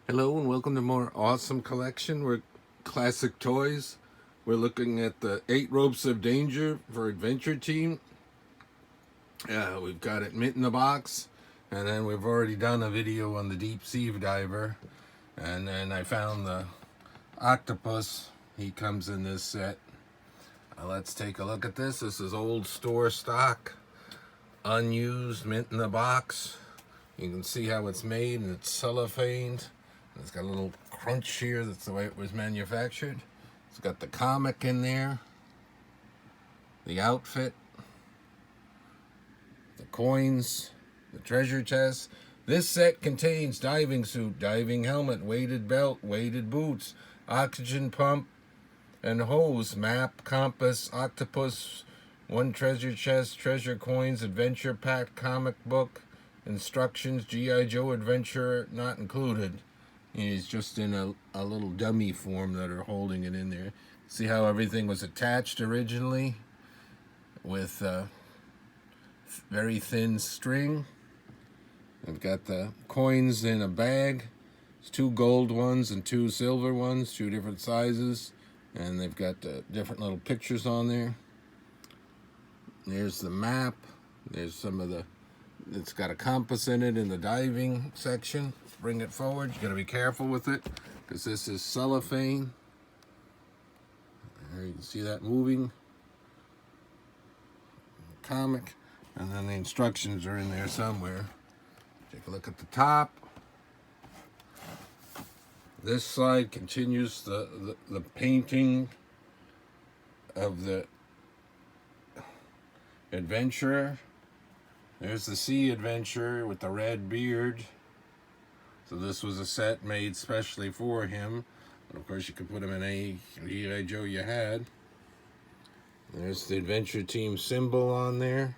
Hello and welcome to more awesome collection. We're classic toys. We're looking at the 8 Ropes of Danger for Adventure Team. We've got it mint in the box, and then we've already done a video on the deep sea diver. And then I found the octopus. He comes in this set. Let's take a look at this. This is old store stock, unused, mint in the box. You can see how it's made, and it's cellophaned. It's got a little crunch here. That's the way it was manufactured. It's got the comic in there, the outfit, the coins, the treasure chest. This set contains diving suit, diving helmet, weighted belt, weighted boots, oxygen pump and hose, map, compass, octopus, one treasure chest, treasure coins, adventure pack, comic book, instructions, G.I. Joe adventure not included. It's just in a little dummy form that are holding it in there. See how everything was attached originally with very thin string. I've got the coins in a bag. It's 2 gold ones and 2 silver ones, 2 different sizes. And they've got different little pictures on there. There's the map. There's some of the... It's got a compass in it in the diving section. Bring it forward. You got to be careful with it because this is cellophane. There you can see that moving. Comic. And then the instructions are in there somewhere. Take a look at the top. This side continues the painting of the adventurer. There's the sea adventurer with the red beard. So this was a set made specially for him. And of course you could put him in any G.I. Joe you had. There's the adventure team symbol on there.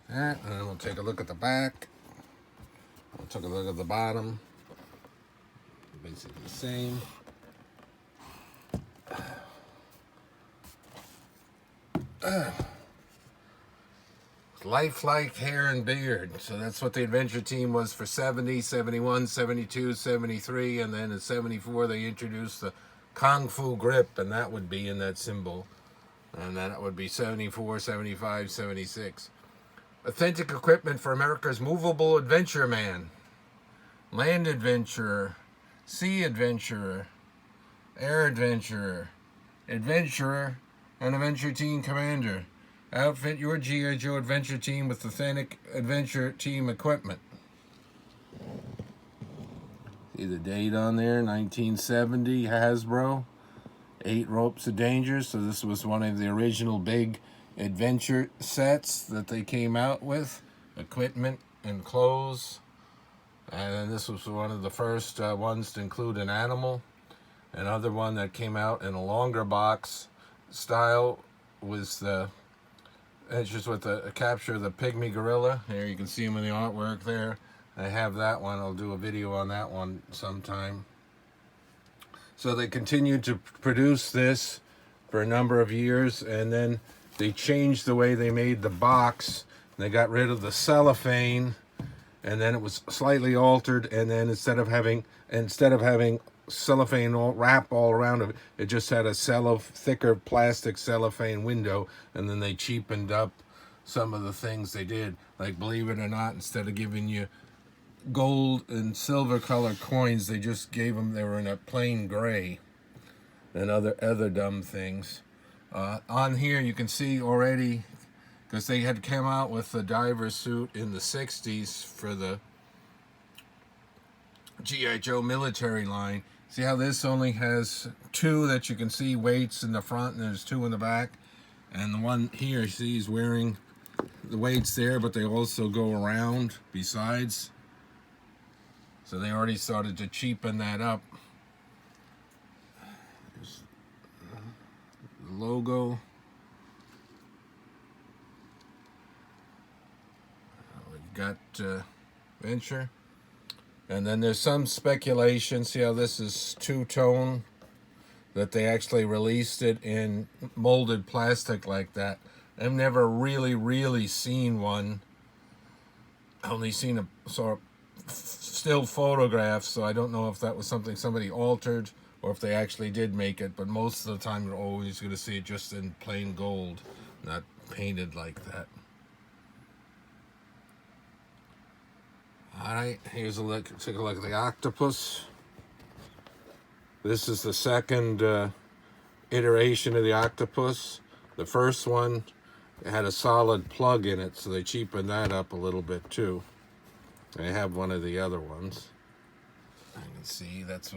And then we'll take a look at the back. We'll take a look at the bottom. Basically the same. Lifelike hair and beard. So that's what the adventure team was for 70, 71, 72, 73, and then in 74 they introduced the Kung Fu grip, and that would be in that symbol. And then it would be 74, 75, 76. Authentic equipment for America's movable adventure man. Land adventurer, sea adventurer, air adventurer, adventurer, and adventure team commander. Outfit your G.I. Joe adventure team with authentic adventure team equipment. See the date on there, 1970, Hasbro. 8 Ropes of Danger. So this was one of the original big adventure sets that they came out with. Equipment and clothes. And this was one of the first ones to include an animal. Another one that came out in a longer box style was the Edges with a capture of the pygmy gorilla. There you can see him in the artwork there. I have that one. I'll do a video on that one sometime. So they continued to produce this for a number of years, and then they changed the way they made the box. They got rid of the cellophane, and then it was slightly altered, and then instead of having cellophane wrap all around it, it just had a thicker plastic cellophane window, and then they cheapened up some of the things they did. Like, believe it or not, instead of giving you gold and silver color coins, they just gave them, they were in a plain gray, and other dumb things. On here you can see already, because they had come out with the diver suit in the 60s for the G.I. Joe military line. See how this only has 2 that you can see weights in the front, and there's 2 in the back. And the one here, see, he's wearing the weights there, but they also go around besides. So they already started to cheapen that up. There's the logo. We've got Venture. And then there's some speculation, see how this is 2-tone, that they actually released it in molded plastic like that. I've never really seen one only seen a sort of still photographs, so I don't know if that was something somebody altered or if they actually did make it, but most of the time you're always going to see it just in plain gold, not painted like that. Alright, here's a look. Take a look at the octopus. This is the second iteration of the octopus. The first one had a solid plug in it, so they cheapened that up a little bit too. I have one of the other ones. I can see that's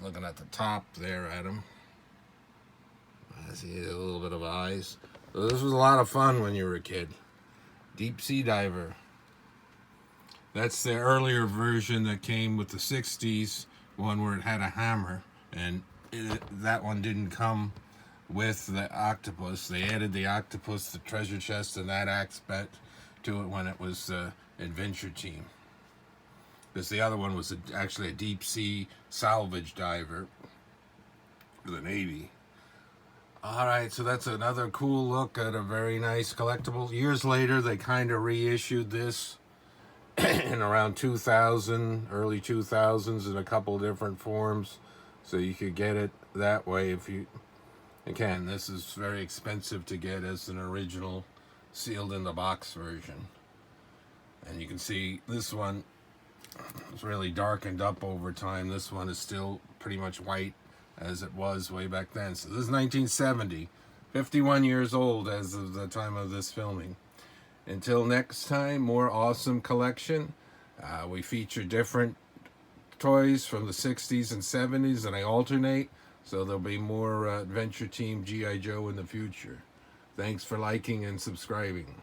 looking at the top there at him. I see a little bit of eyes. So this was a lot of fun when you were a kid. Deep sea diver. That's the earlier version that came with the 60s one where it had a hammer, and that one didn't come with the octopus. They added the octopus, the treasure chest, and that aspect to it when it was Adventure Team. Because the other one was actually a deep sea salvage diver for the Navy. Alright, so that's another cool look at a very nice collectible. Years later, they kind of reissued this in around 2000, early 2000s, in a couple different forms. So you could get it that way if you... Again, this is very expensive to get as an original sealed in the box version. And you can see this one is really darkened up over time. This one is still pretty much white as it was way back then. So this is 1970, 51 years old as of the time of this filming. Until next time, more awesome collection. We feature different toys from the 60s and 70s, and I alternate. So there'll be more Adventure Team G.I. Joe in the future. Thanks for liking and subscribing.